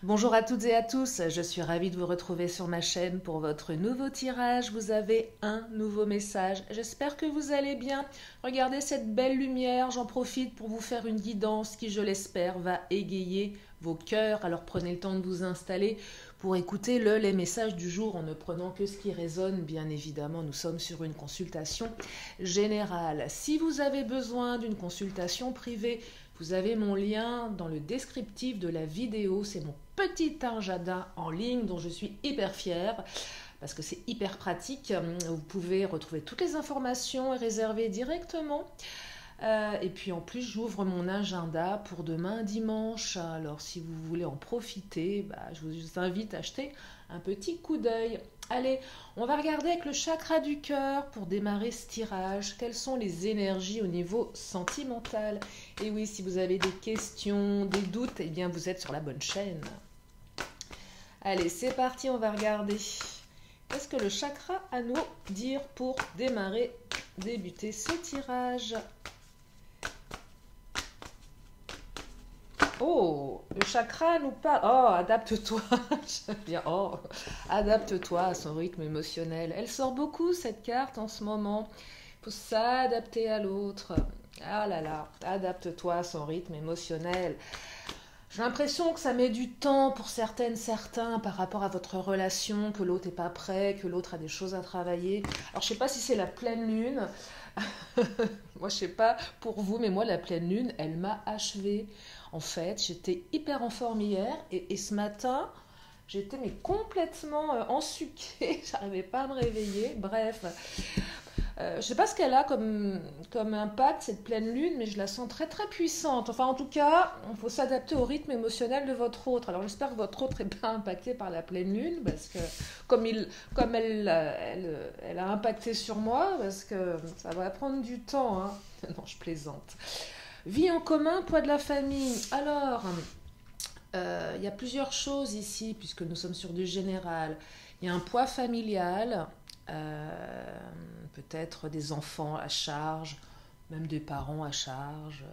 Bonjour à toutes et à tous, je suis ravie de vous retrouver sur ma chaîne pour votre nouveau tirage. Vous avez un nouveau message. J'espère que vous allez bien. Regardez cette belle lumière, j'en profite pour vous faire une guidance qui, je l'espère, va égayer vos cœurs. Alors prenez le temps de vous installer pour écouter les messages du jour en ne prenant que ce qui résonne. Bien évidemment, nous sommes sur une consultation générale. Si vous avez besoin d'une consultation privée, vous avez mon lien dans le descriptif de la vidéo. C'est mon petit agenda en ligne dont je suis hyper fière parce que c'est hyper pratique. Vous pouvez retrouver toutes les informations et réserver directement. Et puis en plus, j'ouvre mon agenda pour demain dimanche. Alors si vous voulez en profiter, je vous invite à jeter un petit coup d'œil. Allez, on va regarder avec le chakra du cœur pour démarrer ce tirage. Quelles sont les énergies au niveau sentimental? Et oui, si vous avez des questions, des doutes, eh bien vous êtes sur la bonne chaîne. Allez, c'est parti, on va regarder. Qu'est-ce que le chakra a à nous dire pour débuter ce tirage? Oh, le chakra nous parle. Oh, adapte-toi. J'aime bien. Oh, adapte-toi à son rythme émotionnel. Elle sort beaucoup cette carte en ce moment. Il faut s'adapter à l'autre. Ah là là, adapte-toi à son rythme émotionnel. J'ai l'impression que ça met du temps pour certaines, certains par rapport à votre relation, que l'autre n'est pas prêt, que l'autre a des choses à travailler. Alors je sais pas si c'est la pleine lune. Moi je sais pas pour vous, mais moi la pleine lune, elle m'a achevée. En fait, j'étais hyper en forme hier et ce matin, j'étais mais complètement ensuquée. J'arrivais pas à me réveiller. Bref. Je sais pas ce qu'elle a comme impact, cette pleine lune, mais je la sens très très puissante. Enfin, en tout cas, il faut s'adapter au rythme émotionnel de votre autre. Alors, j'espère que votre autre n'est pas impacté par la pleine lune, parce que comme elle a impacté sur moi, parce que ça va prendre du temps. Hein. Non, je plaisante. Vie en commun, poids de la famille. Alors, il y a plusieurs choses ici, puisque nous sommes sur du général. Il y a un poids familial, peut-être des enfants à charge, même des parents à charge.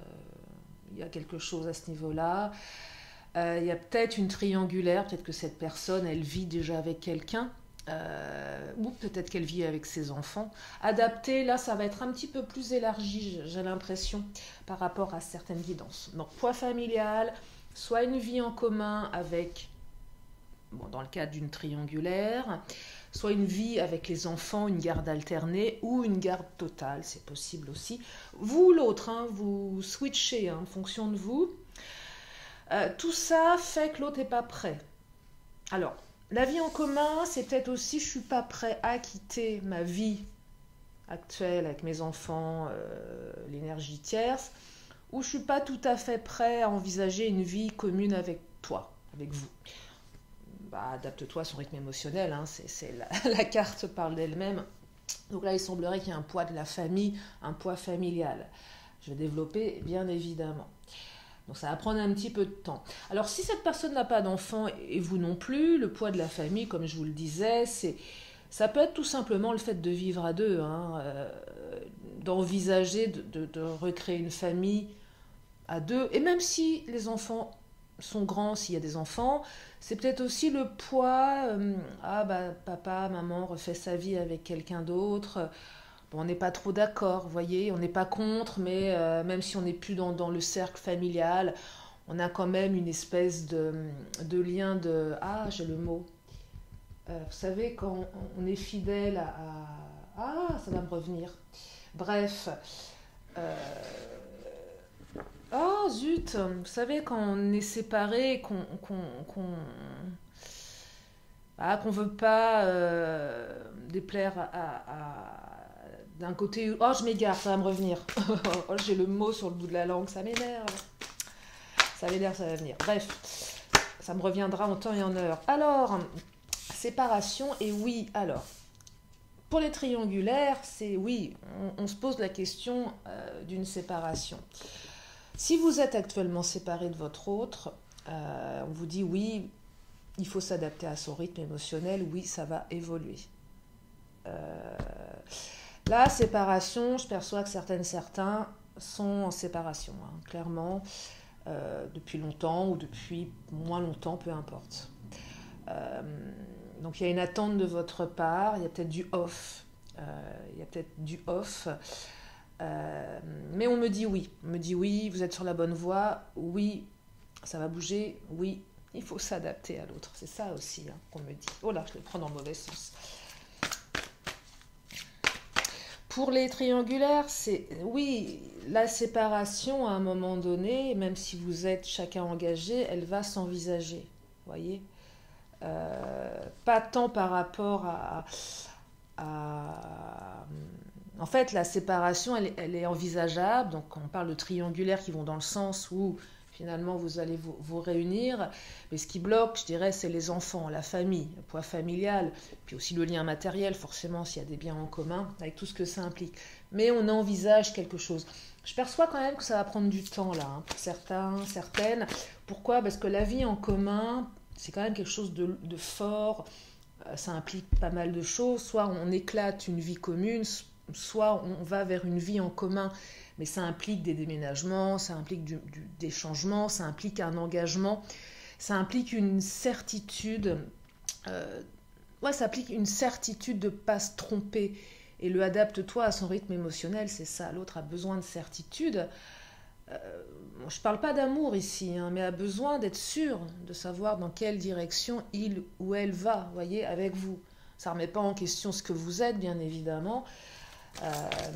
Il y a quelque chose à ce niveau-là. Il y a peut-être une triangulaire, peut-être que cette personne, elle vit déjà avec quelqu'un. Ou peut-être qu'elle vit avec ses enfants. Adapté, là, ça va être un petit peu plus élargi, j'ai l'impression, par rapport à certaines guidances. Donc, poids familial, soit une vie en commun avec, bon, dans le cadre d'une triangulaire, soit une vie avec les enfants, une garde alternée ou une garde totale, c'est possible aussi. Vous ou l'autre, hein, vous switchez en fonction de vous. Tout ça fait que l'autre n'est pas prêt. Alors, la vie en commun, c'est peut-être aussi je suis pas prêt à quitter ma vie actuelle avec mes enfants, l'énergie tierce, ou je suis pas tout à fait prêt à envisager une vie commune avec toi, avec vous. Adapte-toi à son rythme émotionnel, hein, la carte parle d'elle-même. Donc là, il semblerait qu'il y ait un poids de la famille, un poids familial. Je vais développer, bien évidemment. Donc ça va prendre un petit peu de temps. Alors si cette personne n'a pas d'enfant et vous non plus, le poids de la famille, comme je vous le disais, ça peut être tout simplement le fait de vivre à deux, hein, d'envisager de recréer une famille à deux. Et même si les enfants sont grands, s'il y a des enfants, c'est peut-être aussi le poids, papa, maman refait sa vie avec quelqu'un d'autre. Bon, on n'est pas trop d'accord, vous voyez, on n'est pas contre, mais même si on n'est plus dans le cercle familial, on a quand même une espèce de lien de... Ah, j'ai le mot. Vous savez, quand on est fidèle Ah, ça va me revenir. Bref. Euh, Oh, zut. Vous savez, quand on est séparé, qu'on veut pas déplaire d'un côté... Oh, je m'égare, ça va me revenir. Oh, j'ai le mot sur le bout de la langue, ça m'énerve. Ça m'énerve, ça va venir. Bref, ça me reviendra en temps et en heure. Alors, séparation, et oui, alors, pour les triangulaires, c'est oui, on se pose la question d'une séparation. Si vous êtes actuellement séparé de votre autre, on vous dit oui, il faut s'adapter à son rythme émotionnel, oui, ça va évoluer. La séparation, je perçois que certains sont en séparation, hein, clairement. depuis longtemps ou depuis moins longtemps, peu importe. Donc il y a une attente de votre part, il y a peut-être du off, mais on me dit oui, vous êtes sur la bonne voie, oui, ça va bouger, oui, il faut s'adapter à l'autre, c'est ça aussi hein, qu'on me dit. Oh là, je le prends dans le mauvais sens. Pour les triangulaires, c'est oui, la séparation à un moment donné, même si vous êtes chacun engagé, elle va s'envisager, voyez. Pas tant par rapport en fait, la séparation, elle est envisageable. Donc, on parle de triangulaires qui vont dans le sens où, finalement, vous allez vous réunir. Mais ce qui bloque, je dirais, c'est les enfants, la famille, le poids familial, puis aussi le lien matériel, forcément, s'il y a des biens en commun, avec tout ce que ça implique. Mais on envisage quelque chose. Je perçois quand même que ça va prendre du temps, là, hein, pour certains, certaines. Pourquoi? Parce que la vie en commun, c'est quand même quelque chose de fort. Ça implique pas mal de choses. Soit on éclate une vie commune, soit on va vers une vie en commun. Mais ça implique des déménagements, ça implique des changements, ça implique un engagement, ça implique une certitude. Ça implique une certitude de ne pas se tromper. Et le adapte-toi à son rythme émotionnel, c'est ça. L'autre a besoin de certitude. Je ne parle pas d'amour ici, hein, mais a besoin d'être sûr de savoir dans quelle direction il ou elle va, voyez, avec vous. Ça ne remet pas en question ce que vous êtes, bien évidemment,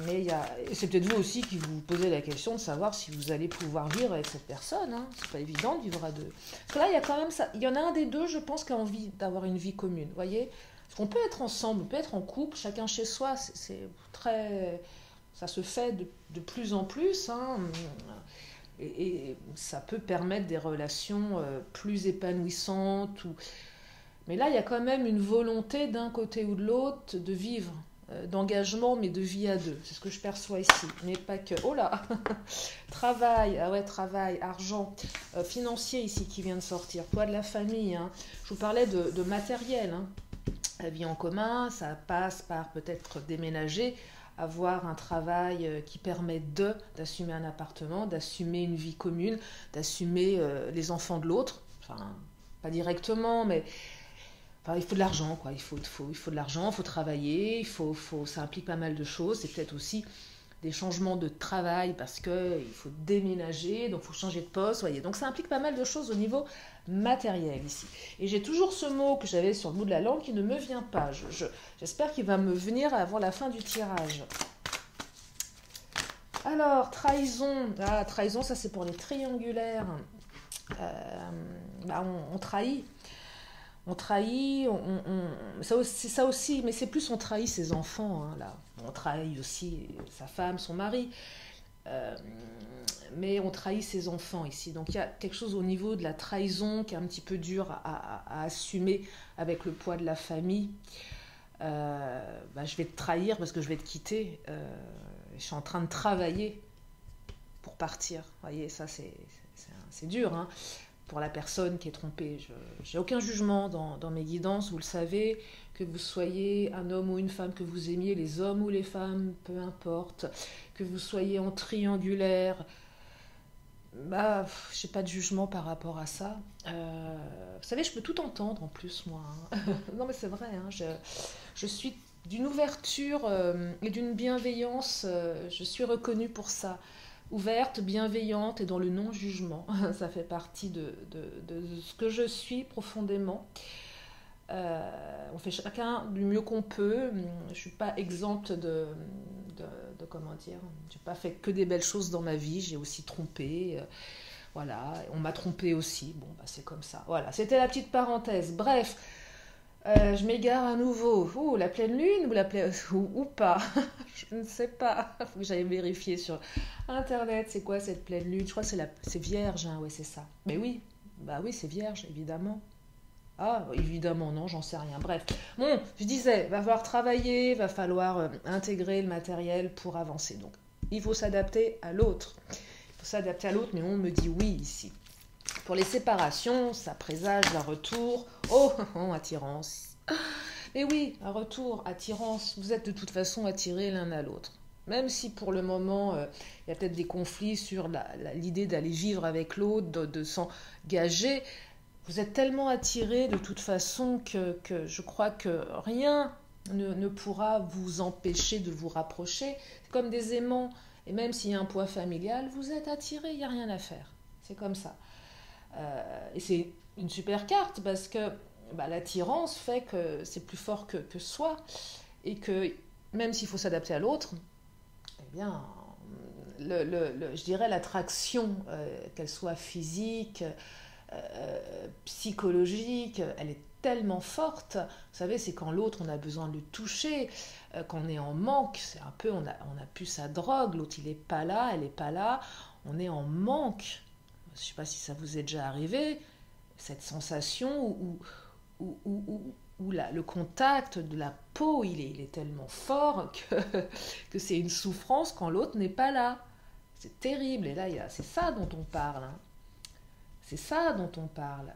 mais c'est peut-être vous aussi qui vous posez la question de savoir si vous allez pouvoir vivre avec cette personne. Hein. C'est pas évident de vivre à deux. Parce que là, il y a quand même ça. Il y en a un des deux, je pense, qui a envie d'avoir une vie commune, voyez. Parce qu'on peut être ensemble, on peut être en couple, chacun chez soi. C'est très... Ça se fait de plus en plus, hein, et ça peut permettre des relations plus épanouissantes. Mais là, il y a quand même une volonté d'un côté ou de l'autre de vivre, d'engagement, mais de vie à deux. C'est ce que je perçois ici, mais pas que. Oh là Travail, ah ouais, travail, argent, financier ici qui vient de sortir, poids de la famille. Hein. Je vous parlais de matériel. Hein. La vie en commun, ça passe par peut-être déménager, avoir un travail qui permet d'assumer un appartement, d'assumer une vie commune, d'assumer les enfants de l'autre, enfin pas directement, mais enfin, il faut de l'argent, quoi. Il faut de l'argent, il faut travailler, ça implique pas mal de choses. C'est peut-être aussi des changements de travail parce qu'il faut déménager, donc il faut changer de poste, voyez. Donc ça implique pas mal de choses au niveau matériel ici. Et j'ai toujours ce mot que j'avais sur le bout de la langue qui ne me vient pas. J'espère qu'il va me venir avant la fin du tirage. Alors, trahison. Ah, trahison, ça c'est pour les triangulaires. On trahit. On trahit, c'est ça aussi, mais c'est plus on trahit ses enfants, hein, là. On trahit aussi sa femme, son mari, mais on trahit ses enfants ici. Donc il y a quelque chose au niveau de la trahison qui est un petit peu dur à assumer avec le poids de la famille. Je vais te trahir parce que je vais te quitter. Je suis en train de travailler pour partir. Vous voyez, ça c'est dur, hein. Pour la personne qui est trompée. Je n'ai aucun jugement dans mes guidances, vous le savez, que vous soyez un homme ou une femme, que vous aimiez les hommes ou les femmes, peu importe, que vous soyez en triangulaire, je n'ai pas de jugement par rapport à ça. Vous savez, je peux tout entendre en plus, moi. Hein. Non, mais c'est vrai, hein, je suis d'une ouverture et d'une bienveillance, je suis reconnue pour ça. Ouverte, bienveillante et dans le non-jugement. Ça fait partie de ce que je suis profondément. On fait chacun du mieux qu'on peut. Je ne suis pas exempte de comment dire. Je n'ai pas fait que des belles choses dans ma vie. J'ai aussi trompé. Voilà, on m'a trompé aussi. Bon, c'est comme ça. Voilà, c'était la petite parenthèse. Bref. Je m'égare à nouveau. Oh, la pleine lune ou pas. Je ne sais pas. Il faut que j'aille vérifier sur Internet. C'est quoi cette pleine lune? Je crois que c'est vierge. Hein. Ouais, c'est ça. Mais oui. Bah oui, c'est vierge, évidemment. Ah, évidemment, non, j'en sais rien. Bref. Bon, je disais, va falloir travailler, va falloir intégrer le matériel pour avancer. Donc, il faut s'adapter à l'autre. Il faut s'adapter à l'autre, mais on me dit oui ici. Pour les séparations, ça présage un retour. Oh, attirance. Mais oui, un retour, attirance. Vous êtes de toute façon attirés l'un à l'autre. Même si pour le moment, il y a peut-être des conflits sur l'idée d'aller vivre avec l'autre, de s'engager, vous êtes tellement attirés de toute façon que je crois que rien ne pourra vous empêcher de vous rapprocher. C'est comme des aimants. Et même s'il y a un poids familial, vous êtes attirés, il n'y a rien à faire. C'est comme ça. Et c'est une super carte parce que l'attirance fait que c'est plus fort que soi et que même s'il faut s'adapter à l'autre, eh bien, je dirais l'attraction, qu'elle soit physique, psychologique, elle est tellement forte. Vous savez, c'est quand l'autre, on a besoin de le toucher, quand on est en manque, c'est un peu, on a plus sa drogue, l'autre il n'est pas là, elle n'est pas là, on est en manque. Je ne sais pas si ça vous est déjà arrivé, cette sensation où le contact de la peau, il est tellement fort que c'est une souffrance quand l'autre n'est pas là. C'est terrible, et là, c'est ça dont on parle. Hein. C'est ça dont on parle.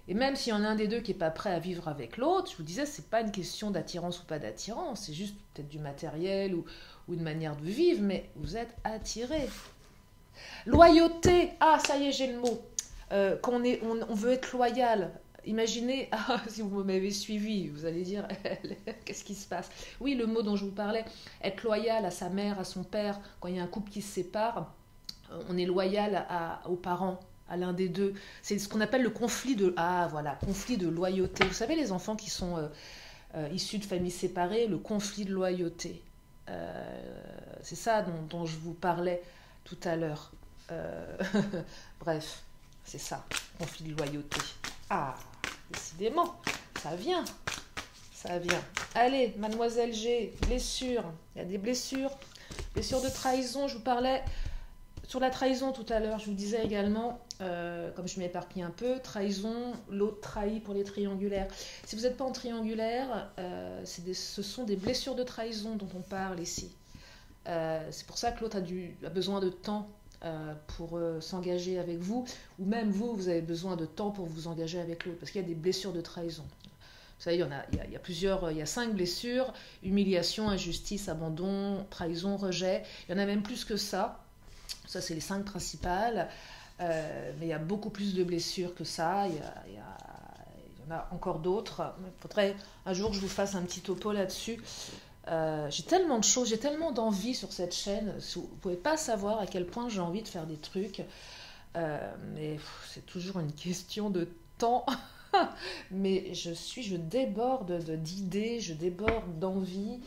Et même s'il y en a un des deux qui n'est pas prêt à vivre avec l'autre, je vous disais, c'est pas une question d'attirance ou pas d'attirance, c'est juste peut-être du matériel ou une manière de vivre, mais vous êtes attirés. Loyauté, ah ça y est, j'ai le mot. On veut être loyal. Imaginez, si vous m'avez suivi, vous allez dire, qu'est-ce qui se passe? Oui, le mot dont je vous parlais, être loyal à sa mère, à son père, quand il y a un couple qui se sépare, on est loyal aux parents, à l'un des deux. C'est ce qu'on appelle le conflit conflit de loyauté. Vous savez, les enfants qui sont issus de familles séparées, le conflit de loyauté. C'est ça dont je vous parlais tout à l'heure. Bref, c'est ça, conflit de loyauté. Ah, décidément, ça vient. Allez, mademoiselle G, blessure. Il y a des blessures de trahison, je vous parlais sur la trahison tout à l'heure, je vous disais également, comme je m'éparpille un peu, trahison, l'autre trahi pour les triangulaires. Si vous n'êtes pas en triangulaire, ce sont des blessures de trahison dont on parle ici. C'est pour ça que l'autre a besoin de temps pour s'engager avec vous, ou même vous avez besoin de temps pour vous engager avec l'autre, parce qu'il y a des blessures de trahison. Vous savez, il y a plusieurs, il y a 5 blessures: humiliation, injustice, abandon, trahison, rejet. Il y en a même plus que ça. Ça, c'est les 5 principales. Mais il y a beaucoup plus de blessures que ça. Il y en a encore d'autres. Il faudrait un jour que je vous fasse un petit topo là-dessus. J'ai tellement de choses, j'ai tellement d'envie sur cette chaîne. Vous ne pouvez pas savoir à quel point j'ai envie de faire des trucs. Mais c'est toujours une question de temps. Mais je déborde d'idées, je déborde d'envie.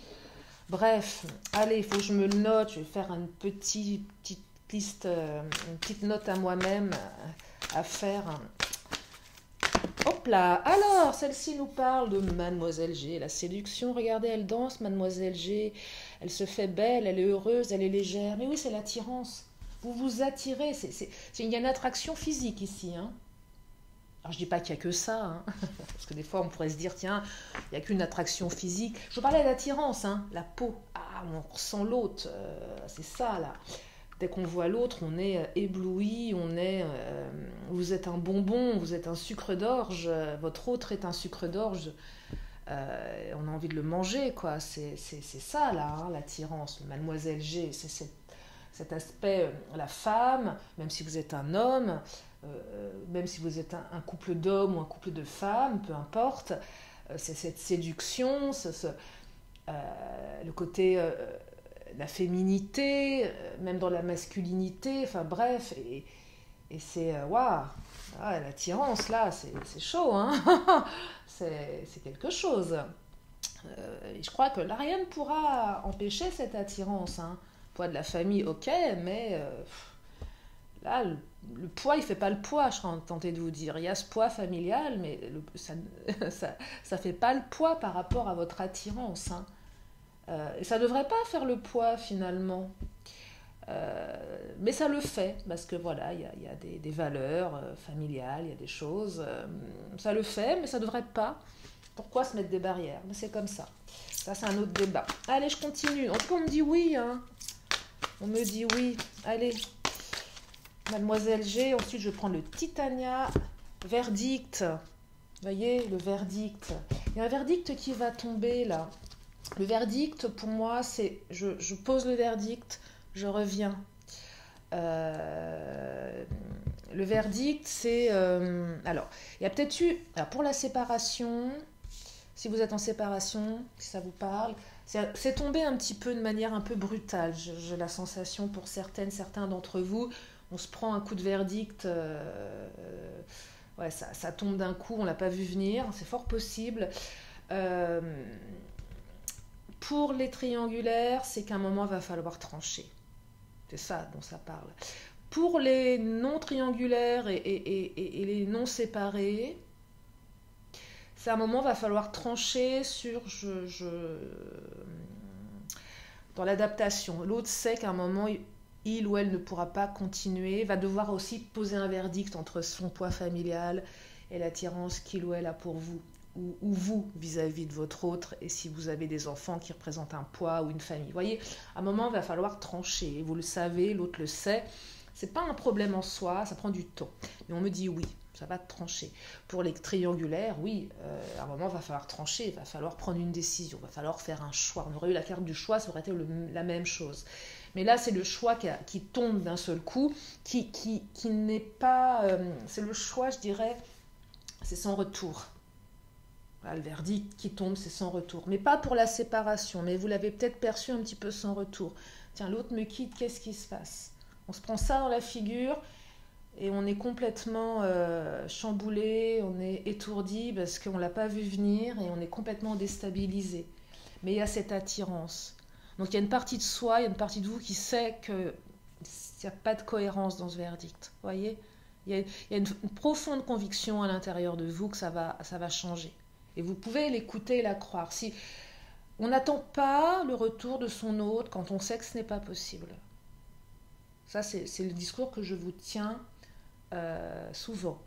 Bref, allez, il faut que je me le note. Je vais faire une petite liste, une petite note à moi-même à faire. Hop là. Alors, celle-ci nous parle de Mademoiselle G, la séduction. Regardez, elle danse, Mademoiselle G. Elle se fait belle, elle est heureuse, elle est légère. Mais oui, c'est l'attirance. Vous vous attirez. Il y a une attraction physique ici, hein. Alors, je ne dis pas qu'il n'y a que ça, hein, parce que des fois, on pourrait se dire, tiens, il n'y a qu'une attraction physique. Je parlais d'attirance, hein, la peau. Ah, on ressent l'autre, c'est ça, là. Dès qu'on voit l'autre, on est ébloui, vous êtes un bonbon, vous êtes un sucre d'orge, votre autre est un sucre d'orge. On a envie de le manger, quoi. C'est ça, là, hein, l'attirance. Mademoiselle G, c'est cet aspect, la femme, même si vous êtes un homme, même si vous êtes un couple d'hommes ou un couple de femmes, peu importe, c'est cette séduction, le côté, la féminité, même dans la masculinité, enfin bref, et c'est, waouh, l'attirance là, c'est chaud, hein. c'est quelque chose. Et je crois que là, rien ne pourra empêcher cette attirance, hein. Poids de la famille, ok, mais là, le poids, il fait pas le poids, je serais tentée de vous dire. Il y a ce poids familial, mais ça fait pas le poids par rapport à votre attirance, hein. Et ça devrait pas faire le poids, finalement. Mais ça le fait, parce que voilà, il y a des valeurs familiales, il y a des choses. Ça le fait, mais ça devrait pas. Pourquoi se mettre des barrières? Mais c'est comme ça. Ça, c'est un autre débat. Allez, je continue. En tout cas, on me dit oui, hein. On me dit oui. Allez. Mademoiselle G. Ensuite, je prends le Titania. Verdict. Vous voyez, le verdict. Il y a un verdict qui va tomber, là. Le verdict, pour moi, c'est je pose le verdict, je reviens. Le verdict, c'est... alors, il y a peut-être eu... Alors, pour la séparation, si vous êtes en séparation, si ça vous parle, c'est tombé un petit peu de manière un peu brutale. J'ai la sensation pour certains d'entre vous, on se prend un coup de verdict, ouais, ça tombe d'un coup, on ne l'a pas vu venir, c'est fort possible. Euh, pour les triangulaires, c'est qu'à un moment, il va falloir trancher. C'est ça dont ça parle. Pour les non triangulaires et les non séparés, c'est un moment, va falloir trancher sur dans l'adaptation. L'autre sait qu'à un moment, il ou elle ne pourra pas continuer, va devoir aussi poser un verdict entre son poids familial et l'attirance qu'il ou elle a pour vous, ou vous vis-à-vis de votre autre, et si vous avez des enfants qui représentent un poids ou une famille. Vous voyez, à un moment, il va falloir trancher. Vous le savez, l'autre le sait. C'est pas un problème en soi, ça prend du temps. Mais on me dit oui, ça va trancher. Pour les triangulaires, oui, à un moment, il va falloir trancher, il va falloir prendre une décision, il va falloir faire un choix. On aurait eu la carte du choix, ça aurait été la même chose. Mais là, c'est le choix qui tombe d'un seul coup, qui n'est pas... c'est le choix, je dirais, c'est sans retour. Voilà, le verdict qui tombe, c'est sans retour. Mais pas pour la séparation, mais vous l'avez peut-être perçu un petit peu sans retour. Tiens, l'autre me quitte, qu'est-ce qui se passe? On se prend ça dans la figure et on est complètement chamboulé, on est étourdi parce qu'on ne l'a pas vu venir et on est complètement déstabilisé. Mais il y a cette attirance. Donc il y a une partie de soi, il y a une partie de vous qui sait qu'il n'y a pas de cohérence dans ce verdict. Vous voyez, il y a une profonde conviction à l'intérieur de vous que ça va changer. Et vous pouvez l'écouter et la croire. Si on n'attend pas le retour de son autre quand on sait que ce n'est pas possible. Ça, c'est le discours que je vous tiens souvent.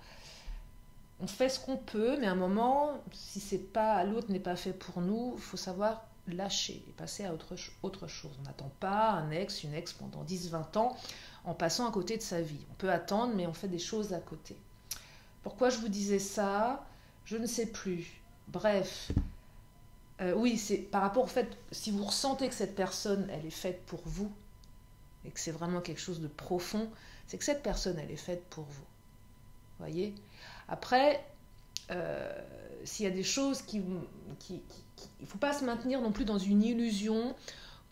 On fait ce qu'on peut, mais à un moment, si l'autre n'est pas fait pour nous, il faut savoir lâcher et passer à autre chose. On n'attend pas un ex, une ex pendant 10-20 ans en passant à côté de sa vie. On peut attendre, mais on fait des choses à côté. Pourquoi je vous disais ça? Je ne sais plus. Bref, oui, c'est par rapport au fait, si vous ressentez que cette personne, elle est faite pour vous, et que c'est vraiment quelque chose de profond, c'est que cette personne, elle est faite pour vous. Voyez? Après, s'il y a des choses il ne faut pas se maintenir non plus dans une illusion.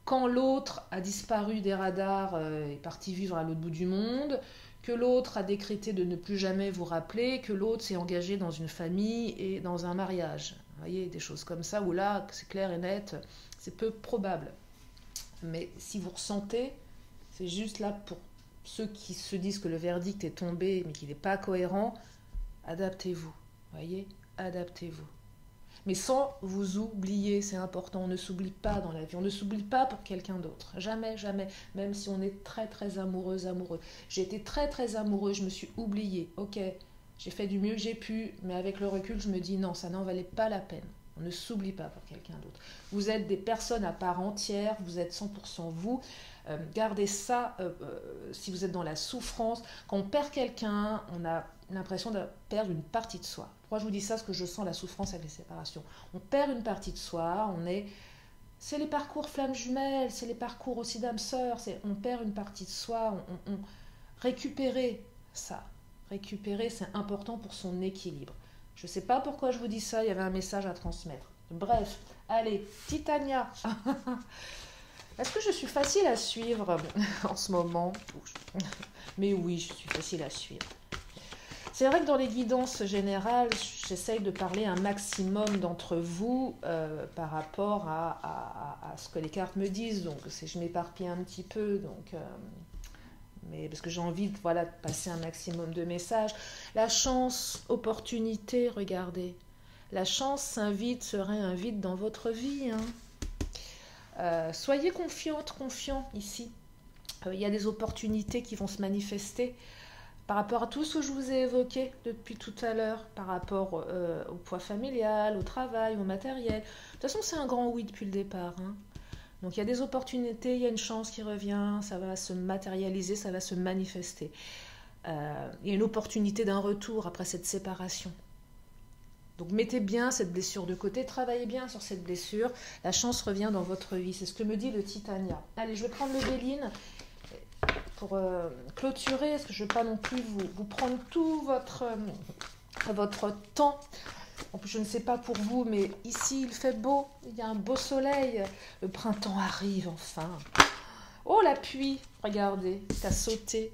Quand l'autre a disparu des radars, est parti vivre à l'autre bout du monde, que l'autre a décrété de ne plus jamais vous rappeler, que l'autre s'est engagé dans une famille et dans un mariage. Vous voyez, des choses comme ça, où là, c'est clair et net, c'est peu probable. Mais si vous ressentez, c'est juste là pour ceux qui se disent que le verdict est tombé, mais qu'il n'est pas cohérent, adaptez-vous, voyez, adaptez-vous. Mais sans vous oublier, c'est important, on ne s'oublie pas dans la vie, on ne s'oublie pas pour quelqu'un d'autre, jamais, jamais, même si on est très très amoureux. J'ai été très très amoureux, je me suis oubliée, ok, j'ai fait du mieux que j'ai pu, mais avec le recul, je me dis non, ça n'en valait pas la peine. On ne s'oublie pas pour quelqu'un d'autre. Vous êtes des personnes à part entière, vous êtes 100% vous. Gardez ça si vous êtes dans la souffrance. Quand on perd quelqu'un, on a l'impression de perdre une partie de soi. Pourquoi je vous dis ça? Parce que je sens la souffrance avec les séparations. On perd une partie de soi, c'est les parcours flammes jumelles, c'est les parcours aussi d'âme sœur, on perd une partie de soi, récupérer ça. Récupérer, c'est important pour son équilibre. Je ne sais pas pourquoi je vous dis ça, il y avait un message à transmettre. Bref, allez, Titania. Est-ce que je suis facile à suivre en ce moment? Mais oui, je suis facile à suivre. C'est vrai que dans les guidances générales, j'essaye de parler un maximum d'entre vous par rapport à ce que les cartes me disent. Donc, je m'éparpille un petit peu, mais parce que j'ai envie de passer un maximum de messages. La chance, opportunité, regardez. La chance s'invite, se réinvite dans votre vie. Soyez confiants ici. Il y a des opportunités qui vont se manifester par rapport à tout ce que je vous ai évoqué depuis tout à l'heure, par rapport au poids familial, au travail, au matériel. De toute façon, c'est un grand oui depuis le départ. Donc il y a des opportunités, il y a une chance qui revient, ça va se matérialiser, ça va se manifester. Il y a une opportunité d'un retour après cette séparation. Donc mettez bien cette blessure de côté, travaillez bien sur cette blessure. La chance revient dans votre vie, c'est ce que me dit le Titania. Allez, je vais prendre le Béline pour clôturer, parce que je ne veux pas non plus vous prendre tout votre temps. En plus, je ne sais pas pour vous, mais ici, il fait beau, il y a un beau soleil. Le printemps arrive enfin. Oh, la pluie, regardez, ça a sauté.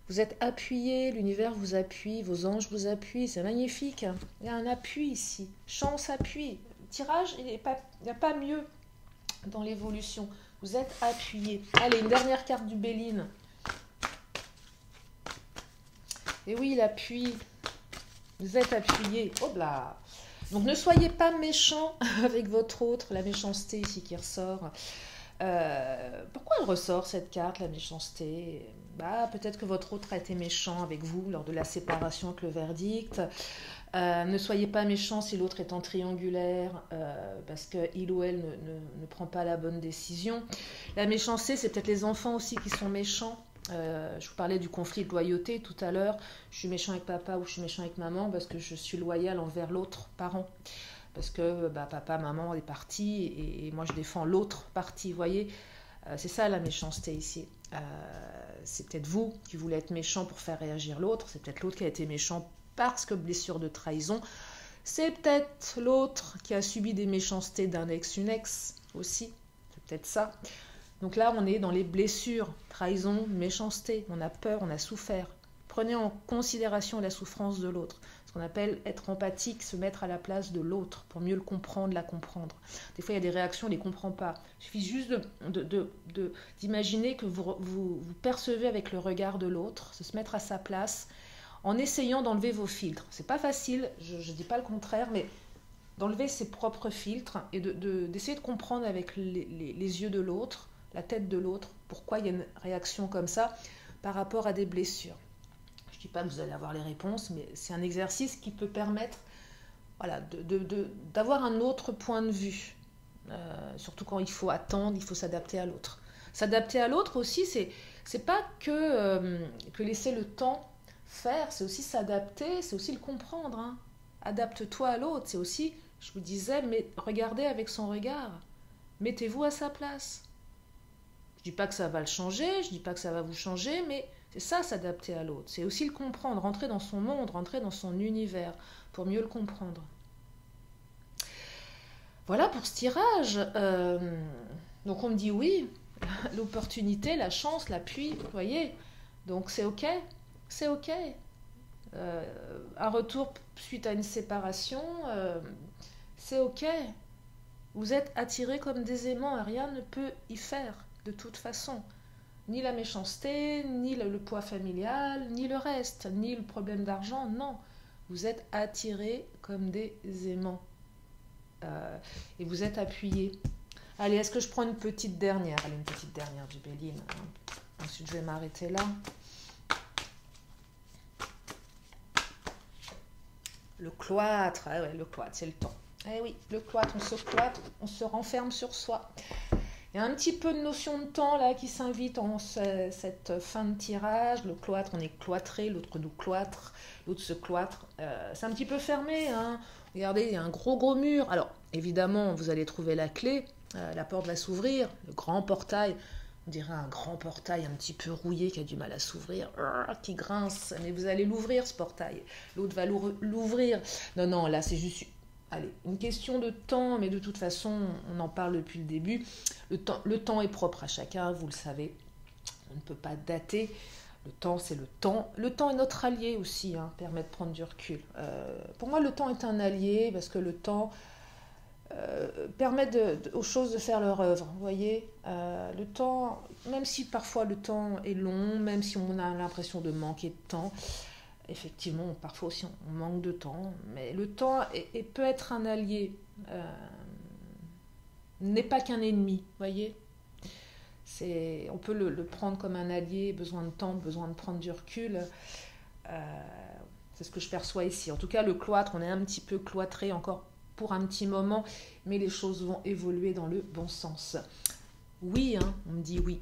Vous êtes appuyé, l'univers vous appuie, vos anges vous appuient, c'est magnifique. Il y a un appui ici, chance, appui. Le tirage, il n'y a pas mieux dans l'évolution. Vous êtes appuyé. Allez, une dernière carte du Béline. Et oui, l'appui. Vous êtes appuyé. Oh là. Donc ne soyez pas méchant avec votre autre. La méchanceté ici qui ressort. Pourquoi elle ressort cette carte, la méchanceté? Peut-être que votre autre a été méchant avec vous lors de la séparation avec le verdict. Ne soyez pas méchant si l'autre est en triangulaire parce qu'il ou elle ne prend pas la bonne décision. La méchanceté, c'est peut-être les enfants aussi qui sont méchants. Je vous parlais du conflit de loyauté tout à l'heure. Je suis méchant avec papa ou je suis méchant avec maman parce que je suis loyal envers l'autre parent. Parce que papa, maman est parti et moi je défends l'autre partie, vous voyez. C'est ça la méchanceté ici. C'est peut-être vous qui voulez être méchant pour faire réagir l'autre. C'est peut-être l'autre qui a été méchant parce que blessure de trahison. C'est peut-être l'autre qui a subi des méchancetés d'un ex, une ex aussi. C'est peut-être ça. Donc là, on est dans les blessures, trahison, méchanceté. On a peur, on a souffert. Prenez en considération la souffrance de l'autre. Ce qu'on appelle être empathique, se mettre à la place de l'autre pour mieux le comprendre, la comprendre. Des fois, il y a des réactions, on ne les comprend pas. Il suffit juste d'imaginer que vous percevez avec le regard de l'autre, se mettre à sa place, en essayant d'enlever vos filtres. C'est pas facile, je ne dis pas le contraire, mais d'enlever ses propres filtres et d'essayer de comprendre avec les yeux de l'autre, la tête de l'autre, pourquoi il y a une réaction comme ça par rapport à des blessures. Je ne dis pas que vous allez avoir les réponses, mais c'est un exercice qui peut permettre d'avoir un autre point de vue. Surtout quand il faut attendre, il faut s'adapter à l'autre. S'adapter à l'autre aussi, c'est pas que laisser le temps faire, c'est aussi s'adapter, c'est aussi le comprendre. Hein. Adapte-toi à l'autre, c'est aussi, je vous disais, mais regardez avec son regard. Mettez-vous à sa place. Je ne dis pas que ça va le changer, je ne dis pas que ça va vous changer, mais c'est ça, s'adapter à l'autre. C'est aussi le comprendre, rentrer dans son monde, rentrer dans son univers, pour mieux le comprendre. Voilà pour ce tirage. Donc on me dit oui, l'opportunité, la chance, l'appui, vous voyez. Donc c'est ok, c'est ok. Un retour suite à une séparation, c'est ok. Vous êtes attirés comme des aimants et rien ne peut y faire de toute façon. Ni la méchanceté, ni le poids familial, ni le reste, ni le problème d'argent, non. Vous êtes attirés comme des aimants. Et vous êtes appuyés. Allez, est-ce que je prends une petite dernière? Allez, une petite dernière du Béline. Ensuite, je vais m'arrêter là. Le cloître. Ah ouais, le cloître, c'est le temps. Eh oui, le cloître, on se renferme sur soi. Il y a un petit peu de notion de temps là qui s'invite en cette fin de tirage. Le cloître, on est cloîtré, l'autre nous cloître, l'autre se cloître. C'est un petit peu fermé. Hein. Regardez, il y a un gros mur. Alors, évidemment, vous allez trouver la clé. La porte va s'ouvrir. Le grand portail, on dirait un grand portail un petit peu rouillé qui a du mal à s'ouvrir, qui grince. Mais vous allez l'ouvrir, ce portail. L'autre va l'ouvrir. Non, là, c'est juste... Allez, une question de temps, mais de toute façon, on en parle depuis le début. Le temps est propre à chacun, vous le savez. On ne peut pas dater. Le temps, c'est le temps. Le temps est notre allié aussi, hein, permet de prendre du recul. Pour moi, le temps est un allié parce que le temps permet aux choses de faire leur œuvre. Vous voyez, le temps, même si parfois le temps est long, même si on a l'impression de manquer de temps, effectivement, parfois aussi on manque de temps, mais le temps peut être un allié, n'est pas qu'un ennemi, vous voyez. On peut le prendre comme un allié, besoin de temps, besoin de prendre du recul. C'est ce que je perçois ici. En tout cas, le cloître, on est un petit peu cloîtré encore pour un petit moment, mais les choses vont évoluer dans le bon sens. Oui, hein, on me dit oui.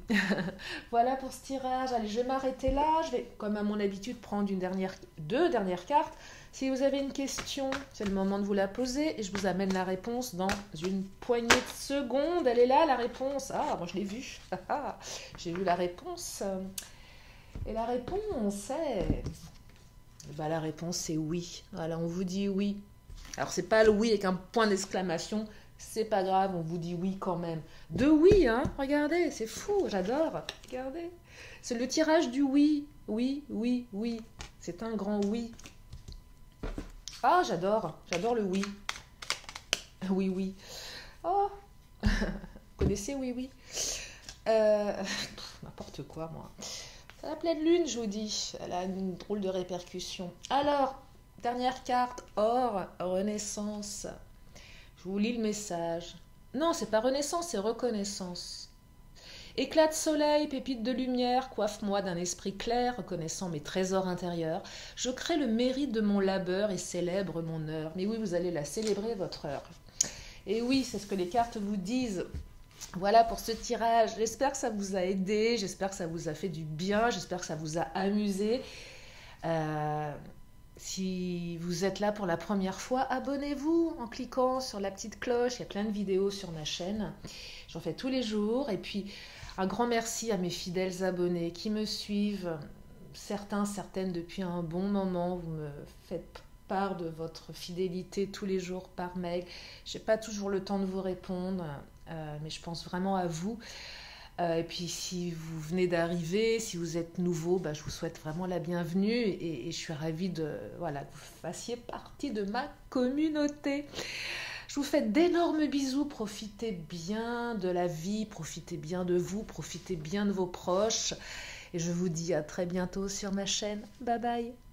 Voilà pour ce tirage. Allez, je vais m'arrêter là. Je vais, comme à mon habitude, prendre deux dernières cartes. Si vous avez une question, c'est le moment de vous la poser et je vous amène la réponse dans une poignée de secondes. Elle est là, la réponse. Ah, moi je l'ai vue. J'ai vu la réponse. Et la réponse est... Bah, la réponse c'est oui. Voilà, on vous dit oui. Alors c'est pas le oui avec un point d'exclamation. C'est pas grave, on vous dit oui quand même. Deux oui, hein. Regardez, c'est fou, j'adore. Regardez. C'est le tirage du oui. Oui, oui, oui. C'est un grand oui. Ah, j'adore le oui. Oui, oui. Oh, vous connaissez oui, oui. N'importe quoi, moi. C'est la pleine lune, je vous dis. Elle a une drôle de répercussion. Alors, dernière carte, or, renaissance. Je vous lis le message. Non, c'est pas renaissance, c'est reconnaissance. Éclat de soleil, pépite de lumière, coiffe-moi d'un esprit clair, reconnaissant mes trésors intérieurs. Je crée le mérite de mon labeur et célèbre mon heure. Mais oui, vous allez la célébrer, votre heure. Et oui, c'est ce que les cartes vous disent. Voilà pour ce tirage. J'espère que ça vous a aidé, j'espère que ça vous a fait du bien, j'espère que ça vous a amusé. Si vous êtes là pour la première fois, abonnez-vous en cliquant sur la petite cloche. Il y a plein de vidéos sur ma chaîne. J'en fais tous les jours. Et puis, un grand merci à mes fidèles abonnés qui me suivent, certains, certaines depuis un bon moment. Vous me faites part de votre fidélité tous les jours par mail. Je n'ai pas toujours le temps de vous répondre, mais je pense vraiment à vous. Et puis si vous venez d'arriver, si vous êtes nouveau, je vous souhaite vraiment la bienvenue et je suis ravie voilà, que vous fassiez partie de ma communauté. Je vous fais d'énormes bisous, profitez bien de la vie, profitez bien de vous, profitez bien de vos proches et je vous dis à très bientôt sur ma chaîne. Bye bye.